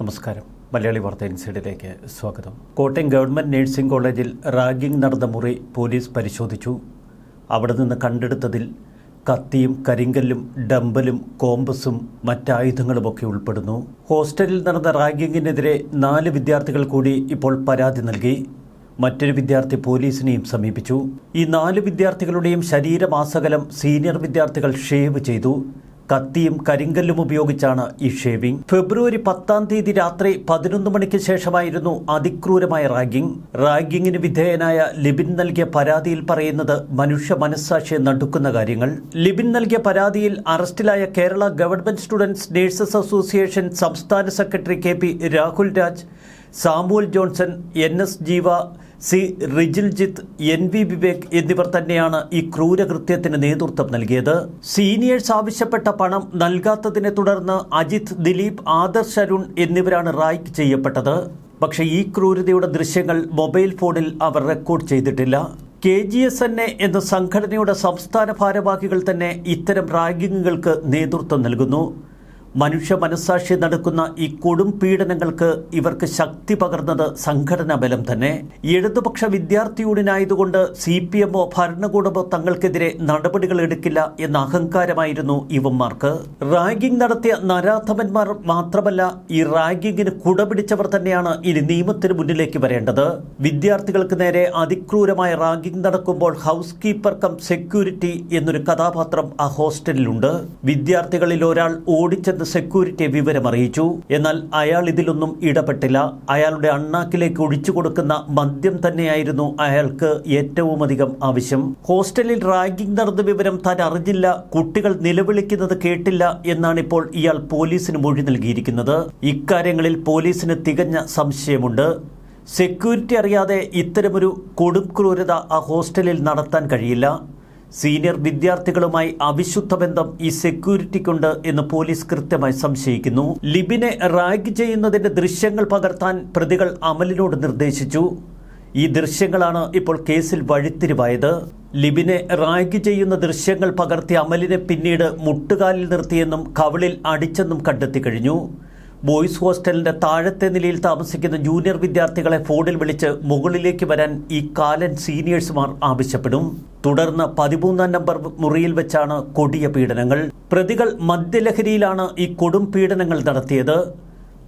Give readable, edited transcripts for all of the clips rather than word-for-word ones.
നമസ്കാരം. മലയാളി വാർത്ത ഇൻസൈഡിലേക്ക് സ്വാഗതം. കോട്ടയം ഗവൺമെൻറ് നഴ്സിംഗ് കോളേജിൽ റാഗിംഗ് നടന്ന മുറി പോലീസ് പരിശോധിച്ചു. അവിടെ നിന്ന് കണ്ടെടുത്തതിൽ കത്തിയും കരിങ്കല്ലും ഡമ്പലും കോമ്പസും മറ്റായുധങ്ങളുമൊക്കെ ഉൾപ്പെടുന്നു. ഹോസ്റ്റലിൽ നടന്ന റാഗിങ്ങിനെതിരെ 4 വിദ്യാർത്ഥികൾ കൂടി ഇപ്പോൾ പരാതി നൽകി. മറ്റൊരു വിദ്യാർത്ഥി പോലീസിനെയും സമീപിച്ചു. ഈ 4 വിദ്യാർത്ഥികളുടെയും ശരീരമാസകലം സീനിയർ വിദ്യാർത്ഥികൾ ഷേവ് ചെയ്തു. കത്തിയും കരിങ്കല്ലും ഉപയോഗിച്ചാണ് ഈ ഷേവിംഗ്. ഫെബ്രുവരി 10-ാം തീയതി രാത്രി 11 മണിക്ക് ശേഷമായിരുന്നു അതിക്രൂരമായ റാഗിങ്ങിന് വിധേയനായ ലിബിൻ നൽകിയ പരാതിയിൽ പറയുന്നത് മനുഷ്യ മനസ്സാക്ഷിയെ നടുക്കുന്ന കാര്യങ്ങൾ. ലിബിൻ നൽകിയ പരാതിയിൽ അറസ്റ്റിലായ Kerala government students nurses association സംസ്ഥാന secretary KP Rahul Raj, Samuel Johnson, NS Jeeva, C Rijiljith, NV Vivek എന്നിവർ തന്നെയാണ് ഈ ക്രൂരകൃത്യത്തിന് നേതൃത്വം നൽകിയത്. സീനിയേഴ്സ് ആവശ്യപ്പെട്ട പണം നൽകാത്തതിനെ തുടർന്ന് അജിത്, ദിലീപ്, ആദർശ്, അരുൺ എന്നിവരാണ് റാഗ് ചെയ്യപ്പെട്ടത്. പക്ഷേ ഈ ക്രൂരതയുടെ ദൃശ്യങ്ങൾ മൊബൈൽ ഫോണിൽ അവർ റെക്കോർഡ് ചെയ്തിട്ടില്ല. KGSNA എന്ന സംഘടനയുടെ സംസ്ഥാന ഭാരവാഹികൾ തന്നെ ഇത്തരം റാഗിങ്ങുകൾക്ക് നേതൃത്വം നൽകുന്നു. മനുഷ്യ മനസ്സാക്ഷി നടക്കുന്ന ഈ കൊടും പീഡനങ്ങൾക്ക് ഇവർക്ക് ശക്തി പകർന്നത് സംഘടനാ ബലം തന്നെ. ഇടതുപക്ഷ വിദ്യാർത്ഥി യൂണിയനായതുകൊണ്ട് CPMO ഭരണകൂടമോ തങ്ങൾക്കെതിരെ നടപടികൾ എടുക്കില്ല എന്ന അഹങ്കാരമായിരുന്നു ഇവന്മാർക്ക്. റാഗിംഗ് നടത്തിയ നരാധമന്മാർ മാത്രമല്ല, ഈ റാഗിങ്ങിന് കുടപിടിച്ചവർ തന്നെയാണ് ഇനി നിയമത്തിന് മുന്നിലേക്ക് വരേണ്ടത്. വിദ്യാർത്ഥികൾക്ക് നേരെ അതിക്രൂരമായ റാഗിംഗ് നടക്കുമ്പോൾ ഹൗസ് കീപ്പർ കം സെക്യൂരിറ്റി എന്നൊരു കഥാപാത്രം ആ ഹോസ്റ്റലിലുണ്ട്. വിദ്യാർത്ഥികളിൽ ഒരാൾ ഓടിച്ചെന്ന് സെക്യൂരിറ്റിയെ വിവരമറിയിച്ചു. എന്നാൽ അയാൾ ഇതിലൊന്നും ഇടപെട്ടില്ല. അയാളുടെ അണ്ണാക്കിലേക്ക് ഒഴിച്ചു കൊടുക്കുന്ന മദ്യം തന്നെയായിരുന്നു അയാൾക്ക് ഏറ്റവും അധികം ആവശ്യം. ഹോസ്റ്റലിൽ റാഗിംഗ് നടന്ന വിവരം താൻ അറിഞ്ഞില്ല, കുട്ടികൾ നിലവിളിക്കുന്നത് കേട്ടില്ല എന്നാണ് ഇപ്പോൾ ഇയാൾ പോലീസിന് മൊഴി നൽകിയിരിക്കുന്നത്. ഇക്കാര്യങ്ങളിൽ പോലീസിന് തികഞ്ഞ സംശയമുണ്ട്. സെക്യൂരിറ്റി അറിയാതെ ഇത്തരമൊരു കൊടും ക്രൂരത ആ ഹോസ്റ്റലിൽ നടത്താൻ കഴിയില്ല. സീനിയർ വിദ്യാർത്ഥികളുമായി അവിശുദ്ധ ബന്ധം ഈ സെക്യൂരിറ്റിക്കുണ്ട് എന്ന് പോലീസ് കൃത്യമായി സംശയിക്കുന്നു. ലിബിനെ റാഗ് ചെയ്യുന്നതിന്റെ ദൃശ്യങ്ങൾ പകർത്താൻ പ്രതികൾ അമലിനോട് നിർദ്ദേശിച്ചു. ഈ ദൃശ്യങ്ങളാണ് ഇപ്പോൾ കേസിൽ വഴിത്തിരിവായത്. ലിബിനെ റാഗ് ചെയ്യുന്ന ദൃശ്യങ്ങൾ പകർത്തിയ അമലിനെ പിന്നീട് മുട്ടുകാലിൽ നിർത്തിയെന്നും കവിളിൽ അടിച്ചെന്നും കണ്ടെത്തി കഴിഞ്ഞു. ബോയ്സ് ഹോസ്റ്റലിന്റെ താഴത്തെ നിലയിൽ താമസിക്കുന്ന ജൂനിയർ വിദ്യാർത്ഥികളെ ഫോണിൽ വിളിച്ച് മുകളിലേക്ക് വരാൻ ഈ കാലൻ സീനിയേഴ്സുമാർ ആവശ്യപ്പെടും. തുടർന്ന് 13-ാം നമ്പർ മുറിയിൽ വെച്ചാണ് കൊടിയ പീഡനങ്ങൾ. പ്രതികൾ മദ്യലഹരിയിലാണ് ഈ കൊടും പീഡനങ്ങൾ നടത്തിയത്.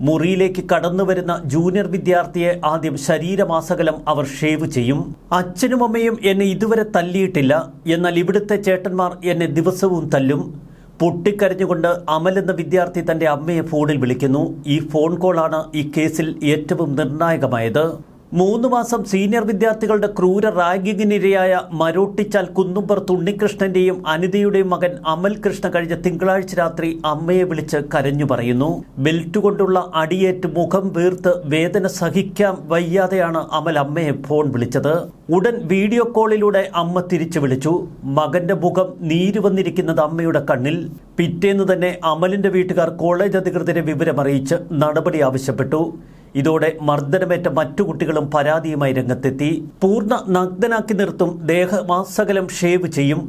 മുറിയിലേക്ക് കടന്നുവരുന്ന ജൂനിയർ വിദ്യാർത്ഥിയെ ആദ്യം ശരീരമാസകലം അവർ ഷേവ് ചെയ്യും. അച്ഛനും അമ്മയും എന്നെ ഇതുവരെ തല്ലിയിട്ടില്ല, എന്നാൽ ഇവിടുത്തെ ചേട്ടന്മാർ എന്നെ ദിവസവും തല്ലും. പൊട്ടിക്കരഞ്ഞുകൊണ്ട് അമൽ എന്ന വിദ്യാർത്ഥി തന്റെ അമ്മയെ ഫോണിൽ വിളിക്കുന്നു. ഈ ഫോൺ കോളാണ് ഈ കേസിൽ ഏറ്റവും നിർണായകമായത്. 3 മാസം സീനിയർ വിദ്യാർത്ഥികളുടെ ക്രൂര റാഗിങ്ങിനിരയായ മരോട്ടിച്ചാൽ കുന്നുംപുറത്ത് ഉണ്ണികൃഷ്ണന്റെയും അനിതയുടെയും മകൻ അമൽ കൃഷ്ണ കഴിഞ്ഞ തിങ്കളാഴ്ച രാത്രി അമ്മയെ വിളിച്ച് കരഞ്ഞു പറയുന്നു. ബെൽറ്റ് കൊണ്ടുള്ള അടിയേറ്റ് മുഖം വീർത്ത് വേദന സഹിക്കാൻ വയ്യാതെയാണ് അമൽ അമ്മയെ ഫോൺ വിളിച്ചത്. ഉടൻ വീഡിയോ കോളിലൂടെ അമ്മ തിരിച്ചു വിളിച്ചു. മകന്റെ മുഖം നീര് വന്നിരിക്കുന്നത് അമ്മയുടെ കണ്ണിൽ. പിറ്റേന്ന് തന്നെ അമലിന്റെ വീട്ടുകാർ കോളേജ് അധികൃതരെ വിവരമറിയിച്ച് നടപടി ആവശ്യപ്പെട്ടു. ഇതോടെ മർദ്ദനമേറ്റ മറ്റു കുട്ടികളും പരാതിയുമായി രംഗത്തെത്തി. പൂർണ്ണ നഗ്നനാക്കി നിർത്തും, ദേഹമാസകലം ഷേവ് ചെയ്യും,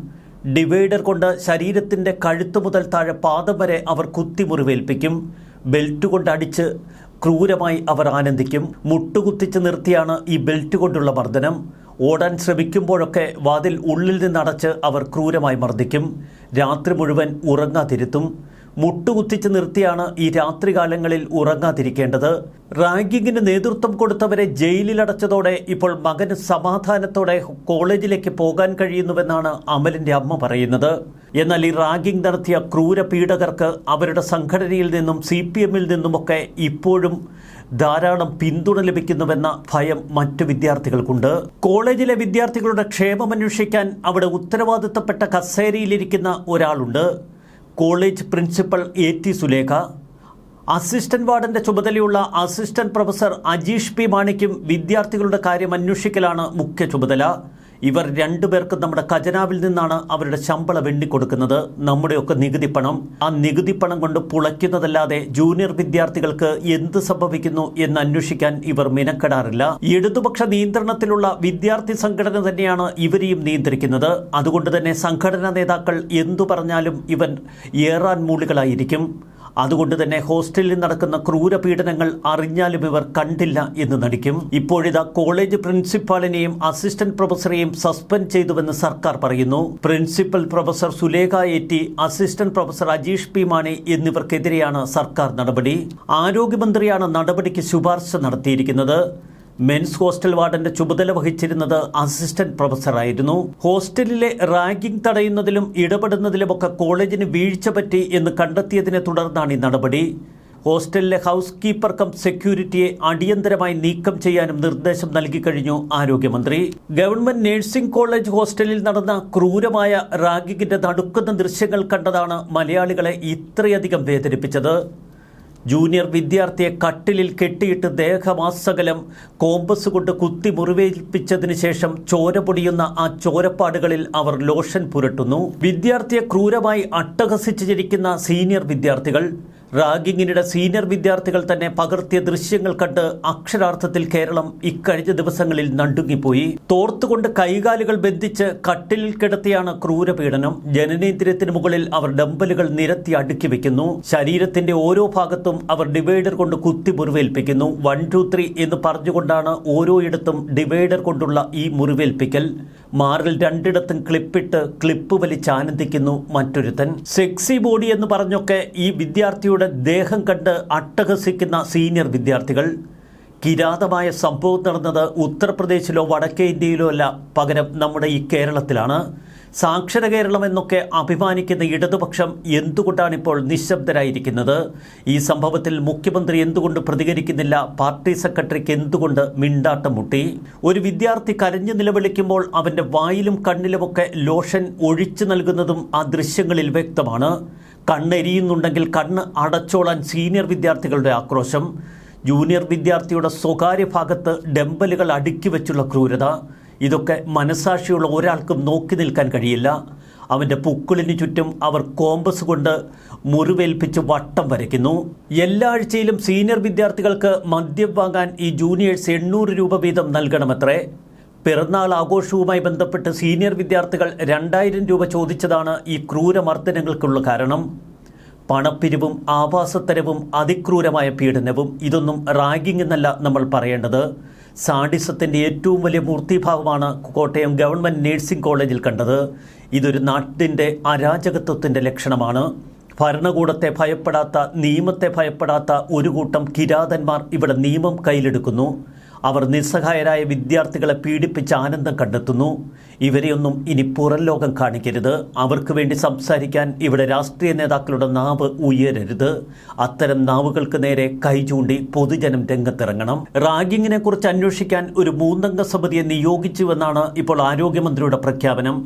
ഡിവൈഡർ കൊണ്ട് ശരീരത്തിന്റെ കഴുത്തു മുതൽ താഴെ പാദം വരെ അവർ കുത്തിമുറിവേൽപ്പിക്കും, ബെൽറ്റ് കൊണ്ട് അടിച്ച് ക്രൂരമായി അവർ ആനന്ദിക്കും. മുട്ടുകുത്തിച്ച് നിർത്തിയാണ് ഈ ബെൽറ്റ് കൊണ്ടുള്ള മർദ്ദനം. ഓടാൻ ശ്രമിക്കുമ്പോഴൊക്കെ വാതിൽ ഉള്ളിൽ നിന്നടച്ച് അവർ ക്രൂരമായി മർദ്ദിക്കും. രാത്രി മുഴുവൻ ഉറങ്ങാതിരുത്തും. മുട്ടുകുത്തിച്ച് നിർത്തിയാണ് ഈ രാത്രികാലങ്ങളിൽ ഉറങ്ങാതിരിക്കേണ്ടത്. റാഗിങ്ങിന് നേതൃത്വം കൊടുത്തവരെ ജയിലിലടച്ചതോടെ ഇപ്പോൾ മകന് സമാധാനത്തോടെ കോളേജിലേക്ക് പോകാൻ കഴിയുന്നുവെന്നാണ് അമലിന്റെ അമ്മ പറയുന്നത്. എന്നാൽ ഈ റാഗിംഗ് നടത്തിയ ക്രൂര പീഡകർക്ക് അവരുടെ സംഘടനയിൽ നിന്നും CPMൽ നിന്നുമൊക്കെ ഇപ്പോഴും ധാരാളം പിന്തുണ ലഭിക്കുന്നുവെന്ന ഭയം മറ്റു വിദ്യാർത്ഥികൾക്കുണ്ട്. കോളേജിലെ വിദ്യാർത്ഥികളുടെ ക്ഷേമമന്വേഷിക്കാൻ അവിടെ ഉത്തരവാദിത്തപ്പെട്ട കസേരയിലിരിക്കുന്ന ഒരാളുണ്ട്. College principal AT Sulekha. Assistant വാർഡന്റെ ചുമതലയുള്ള അസിസ്റ്റന്റ് പ്രൊഫസർ അജീഷ് P മാണിക്കും വിദ്യാർത്ഥികളുടെ കാര്യം അന്വേഷിക്കലാണ് മുഖ്യ ചുമതല. ഇവർ 2 പേർക്കും നമ്മുടെ ഖജനാവിൽ നിന്നാണ് അവരുടെ ശമ്പളം എണ്ണിക്കൊടുക്കുന്നത്. നമ്മുടെയൊക്കെ നികുതി പണം. ആ നികുതി പണം കൊണ്ട് പുളയ്ക്കുന്നതല്ലാതെ ജൂനിയർ വിദ്യാർത്ഥികൾക്ക് എന്ത് സംഭവിക്കുന്നു എന്ന് അന്വേഷിക്കാൻ ഇവർ മിനക്കെടാറില്ല. ഇടതുപക്ഷ നിയന്ത്രണത്തിലുള്ള വിദ്യാർത്ഥി സംഘടന തന്നെയാണ് ഇവരെയും നിയന്ത്രിക്കുന്നത്. അതുകൊണ്ട് തന്നെ സംഘടനാ നേതാക്കൾ എന്തു പറഞ്ഞാലും ഇവൻ ഏറാൻ മൂളികളായിരിക്കും. അതുകൊണ്ട് തന്നെ ഹോസ്റ്റലിൽ നടക്കുന്ന ക്രൂരപീഡനങ്ങൾ അറിഞ്ഞാലും ഇവർ കണ്ടില്ല എന്ന് നടിക്കും. ഇപ്പോഴിതാ കോളേജ് പ്രിൻസിപ്പാളിനെയും അസിസ്റ്റന്റ് പ്രൊഫസറെയും സസ്പെൻഡ് ചെയ്തുവെന്ന് സർക്കാർ പറയുന്നു. Principal professor Sulekha AT, assistant professor Ajeesh P Mani എന്നിവർക്കെതിരെയാണ് സർക്കാർ നടപടി. ആരോഗ്യമന്ത്രിയാണ് നടപടിക്ക് ശുപാർശ നടത്തിയിരിക്കുന്നത്. മെൻസ് ഹോസ്റ്റൽ വാർഡന്റെ ചുമതല വഹിച്ചിരുന്നത് അസിസ്റ്റന്റ് പ്രൊഫസറായിരുന്നു. ഹോസ്റ്റലിലെ റാഗിംഗ് തടയുന്നതിലും ഇടപെടുന്നതിലുമൊക്കെ കോളേജിന് വീഴ്ച പറ്റി എന്ന് കണ്ടെത്തിയതിനെ തുടർന്നാണ് ഈ നടപടി. ഹോസ്റ്റലിലെ ഹൗസ് കീപ്പർ കം സെക്യൂരിറ്റിയെ അടിയന്തരമായി നീക്കം ചെയ്യാനും നിർദ്ദേശം നൽകിക്കഴിഞ്ഞു ആരോഗ്യമന്ത്രി. ഗവൺമെന്റ് നഴ്സിംഗ് കോളേജ് ഹോസ്റ്റലിൽ നടന്ന ക്രൂരമായ റാഗിങ്ങിന്റെ നടുക്കുന്ന ദൃശ്യങ്ങൾ കണ്ടതാണ് മലയാളികളെ ഇത്രയധികം വേദനിപ്പിച്ചത്. ജൂനിയർ വിദ്യാർത്ഥിയെ കട്ടിലിൽ കെട്ടിയിട്ട് ദേഹമാസകലം കോമ്പസ് കൊണ്ട് കുത്തി മുറിവേൽപ്പിച്ചതിന് ശേഷം ചോര പൊടിയുന്ന ആ ചോരപ്പാടുകളിൽ അവർ ലോഷൻ പുരട്ടുന്നു. വിദ്യാർത്ഥിയെ ക്രൂരമായി അട്ടഹസിച്ച് ചിരിക്കുന്ന സീനിയർ വിദ്യാർത്ഥികൾ. റാഗിങ്ങിനിടെ സീനിയർ വിദ്യാർത്ഥികൾ തന്നെ പകർത്തിയ ദൃശ്യങ്ങൾ കണ്ട് അക്ഷരാർത്ഥത്തിൽ കേരളം ഇക്കഴിഞ്ഞ ദിവസങ്ങളിൽ നടുങ്ങിപ്പോയി. തോർത്തുകൊണ്ട് കൈകാലുകൾ ബന്ധിച്ച് കട്ടിലിൽ കിടത്തിയാണ് ക്രൂരപീഡനം. ജനനേന്ദ്രിയത്തിന് മുകളിൽ അവർ ഡംബലുകൾ നിരത്തി അടുക്കി വെക്കുന്നു. ശരീരത്തിന്റെ ഓരോ ഭാഗത്തും അവർ ഡിവൈഡർ കൊണ്ട് കുത്തി മുറിവേൽപ്പിക്കുന്നു. 1, 2, 3 എന്ന് പറഞ്ഞുകൊണ്ടാണ് ഓരോയിടത്തും ഡിവൈഡർ കൊണ്ടുള്ള ഈ മുറിവേൽപ്പിക്കൽ. മാറിൽ 2ഇടത്തും ക്ലിപ്പിട്ട് ക്ലിപ്പ് വലിച്ച് ആനന്ദിക്കുന്നു മറ്റൊരുത്തൻ. സെക്സി ബോഡി എന്ന് പറഞ്ഞൊക്കെ ഈ വിദ്യാർത്ഥിയുടെ ദേഹം കണ്ട് അട്ടഹസിക്കുന്ന സീനിയർ വിദ്യാർത്ഥികൾ. കിരാതമായ സംഭവം നടന്നത് ഉത്തർപ്രദേശിലോ വടക്കേ ഇന്ത്യയിലോ അല്ല, പകരം നമ്മുടെ ഈ കേരളത്തിലാണ്. സാക്ഷര കേരളം എന്നൊക്കെ അഭിമാനിക്കുന്ന ഇടതുപക്ഷം എന്തുകൊണ്ടാണിപ്പോൾ നിശബ്ദരായിരിക്കുന്നത്? ഈ സംഭവത്തിൽ മുഖ്യമന്ത്രി എന്തുകൊണ്ട് പ്രതികരിക്കുന്നില്ല? പാർട്ടി സെക്രട്ടറിക്ക് എന്തുകൊണ്ട് മിണ്ടാട്ടം മുട്ടി? ഒരു വിദ്യാർത്ഥി കരഞ്ഞു നിലവിളിക്കുമ്പോൾ അവൻ്റെ വായിലും കണ്ണിലുമൊക്കെ ലോഷൻ ഒഴിച്ചു നൽകുന്നതും ആ ദൃശ്യങ്ങളിൽ വ്യക്തമാണ്. കണ്ണെരിയുന്നുണ്ടെങ്കിൽ കണ്ണ് അടച്ചോളാൻ സീനിയർ വിദ്യാർത്ഥികളുടെ ആക്രോശം. ജൂനിയർ വിദ്യാർത്ഥിയുടെ സ്വകാര്യ ഭാഗത്ത് ഡംബലുകൾ അടുക്കി വെച്ചുള്ള ക്രൂരത. ഇതൊക്കെ മനസാക്ഷിയുള്ള ഒരാൾക്കും നോക്കി നിൽക്കാൻ കഴിയില്ല. അവൻ്റെ പുക്കിളിന് ചുറ്റും അവർ കോമ്പസ് കൊണ്ട് മുറിവേൽപ്പിച്ച് വട്ടം വരയ്ക്കുന്നു. എല്ലാ ആഴ്ചയിലും സീനിയർ വിദ്യാർത്ഥികൾക്ക് മദ്യം വാങ്ങാൻ ഈ ജൂനിയേഴ്സ് 800 രൂപ വീതം നൽകണമത്രേ. പിറന്നാൾ ആഘോഷവുമായി ബന്ധപ്പെട്ട് സീനിയർ വിദ്യാർത്ഥികൾ 2000 രൂപ ചോദിച്ചതാണ് ഈ ക്രൂരമർദ്ദനങ്ങൾക്കുള്ള കാരണം. പണപ്പിരിവും ആവാസത്തരവും അതിക്രൂരമായ പീഡനവും. ഇതൊന്നും റാഗിംഗ് എന്നല്ല നമ്മൾ പറയേണ്ടത്. സാഡിസത്തിൻ്റെ ഏറ്റവും വലിയ മൂർത്തിഭാവമാണ് കോട്ടയം ഗവൺമെൻറ് നഴ്സിംഗ് കോളേജിൽ കണ്ടത്. ഇതൊരു നാട്ടിൻ്റെ അരാജകത്വത്തിൻ്റെ ലക്ഷണമാണ്. ഭരണകൂടത്തെ ഭയപ്പെടാത്ത, നിയമത്തെ ഭയപ്പെടാത്ത ഒരു കൂട്ടം കിരാതന്മാർ ഇവിടെ നിയമം കയ്യിലെടുക്കുന്നു. അവർ നിസ്സഹായരായ വിദ്യാർത്ഥികളെ പീഡിപ്പിച്ച് ആനന്ദം കണ്ടെത്തുന്നു. ഇവരെയൊന്നും ഇനി പുറം ലോകം കാണിക്കരുത്. അവർക്ക് വേണ്ടി സംസാരിക്കാൻ ഇവിടെ രാഷ്ട്രീയ നേതാക്കളുടെ നാവ് ഉയരരുത്. അത്തരം നാവുകൾക്ക് നേരെ കൈ ചൂണ്ടി പൊതുജനം രംഗത്തിറങ്ങണം. റാഗിങ്ങിനെ കുറിച്ച് അന്വേഷിക്കാൻ ഒരു 3-അംഗ സമിതിയെ നിയോഗിച്ചുവെന്നാണ് ഇപ്പോൾ ആരോഗ്യമന്ത്രിയുടെ പ്രഖ്യാപനം.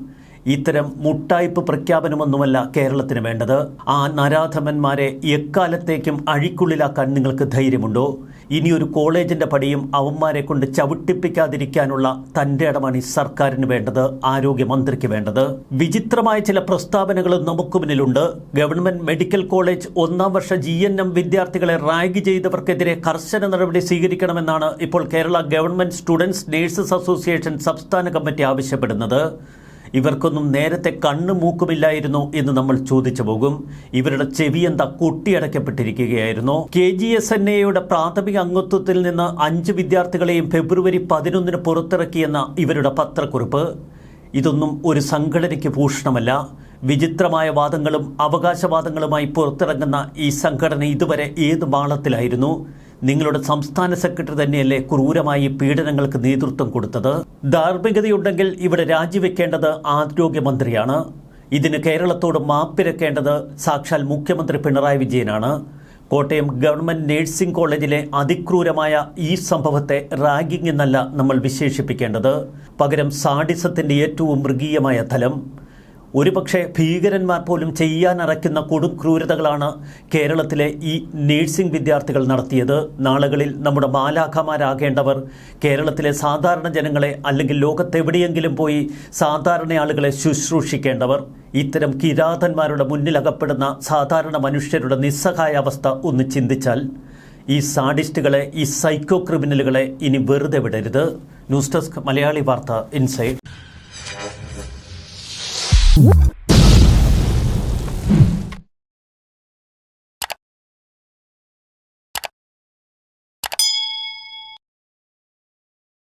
ഇത്തരം മുട്ടായ്പ പ്രഖ്യാപനമൊന്നുമല്ല കേരളത്തിന് വേണ്ടത്. ആ നരാധമന്മാരെ എക്കാലത്തേക്കും അഴിക്കുള്ളിലാക്കാൻ നിങ്ങൾക്ക് ധൈര്യമുണ്ടോ? ഇനിയൊരു കോളേജിൻ്റെ പടിയും അവന്മാരെ കൊണ്ട് ചവിട്ടിപ്പിക്കാതിരിക്കാനുള്ള തൻ്റെ ഇടമാണ് ഈ സർക്കാരിന് വേണ്ടത്, ആരോഗ്യമന്ത്രിക്ക് വേണ്ടത്. വിചിത്രമായ ചില പ്രസ്താവനകളും നമുക്ക് മുന്നിലുണ്ട്. ഗവൺമെൻറ് മെഡിക്കൽ കോളേജ് 1-ാം വർഷ GNM വിദ്യാർത്ഥികളെ റാഗ് ചെയ്തവർക്കെതിരെ കർശന നടപടി സ്വീകരിക്കണമെന്നാണ് ഇപ്പോൾ Kerala government students nurses association സംസ്ഥാന കമ്മിറ്റി ആവശ്യപ്പെടുന്നത്. ഇവർക്കൊന്നും നേരത്തെ കണ്ണു മൂക്കുമില്ലായിരുന്നു എന്ന് നമ്മൾ ചോദിച്ചു പോകും. ഇവരുടെ ചെവി എന്താ കൊട്ടിയടക്കപ്പെട്ടിരിക്കുകയായിരുന്നു? KGSNAയുടെ പ്രാഥമിക അംഗത്വത്തിൽ നിന്ന് 5 വിദ്യാർത്ഥികളെയും ഫെബ്രുവരി 11 പുറത്തിറക്കിയെന്ന ഇവരുടെ പത്രക്കുറിപ്പ്. ഇതൊന്നും ഒരു സംഘടനയ്ക്ക് ഭൂഷണമല്ല. വിചിത്രമായ വാദങ്ങളും അവകാശവാദങ്ങളുമായി പുറത്തിറങ്ങുന്ന ഈ സംഘടന ഇതുവരെ ഏത് മാളത്തിലായിരുന്നു? നിങ്ങളുടെ സംസ്ഥാന സെക്രട്ടറി തന്നെയല്ലേ ക്രൂരമായി പീഡനങ്ങൾക്ക് നേതൃത്വം കൊടുത്തത്? ധാർമ്മികതയുണ്ടെങ്കിൽ ഇവിടെ രാജിവെക്കേണ്ടത് ആരോഗ്യമന്ത്രിയാണ്. ഇതിന് കേരളത്തോട് മാപ്പിരക്കേണ്ടത് സാക്ഷാൽ മുഖ്യമന്ത്രി പിണറായി വിജയനാണ്. കോട്ടയം ഗവൺമെൻറ് നഴ്സിംഗ് കോളേജിലെ അതിക്രൂരമായ ഈ സംഭവത്തെ റാഗിംഗ് എന്നല്ല നമ്മൾ വിശേഷിപ്പിക്കേണ്ടത്, പകരം സാഡിസത്തിൻ്റെ ഏറ്റവും മൃഗീയമായ തലം. ഒരുപക്ഷെ ഭീകരന്മാർ പോലും ചെയ്യാനറയ്ക്കുന്ന കൊടും ക്രൂരതകളാണ് കേരളത്തിലെ ഈ നഴ്സിംഗ് വിദ്യാർത്ഥികൾ നടത്തിയത്. നാളുകളിൽ നമ്മുടെ മാലാഖമാരാകേണ്ടവർ, കേരളത്തിലെ സാധാരണ ജനങ്ങളെ അല്ലെങ്കിൽ ലോകത്തെവിടെയെങ്കിലും പോയി സാധാരണ ആളുകളെ ശുശ്രൂഷിക്കേണ്ടവർ, ഇത്തരം കിരാതന്മാരുടെ മുന്നിലകപ്പെടുന്ന സാധാരണ മനുഷ്യരുടെ നിസ്സഹായ അവസ്ഥ ഒന്ന് ചിന്തിച്ചാൽ ഈ സാഡിസ്റ്റുകളെ, ഈ സൈക്കോ ക്രിമിനലുകളെ ഇനി വെറുതെ വിടരുത്. ന്യൂസ് ഡെസ്ക് മലയാളി വാർത്ത ഇൻസൈഡ്.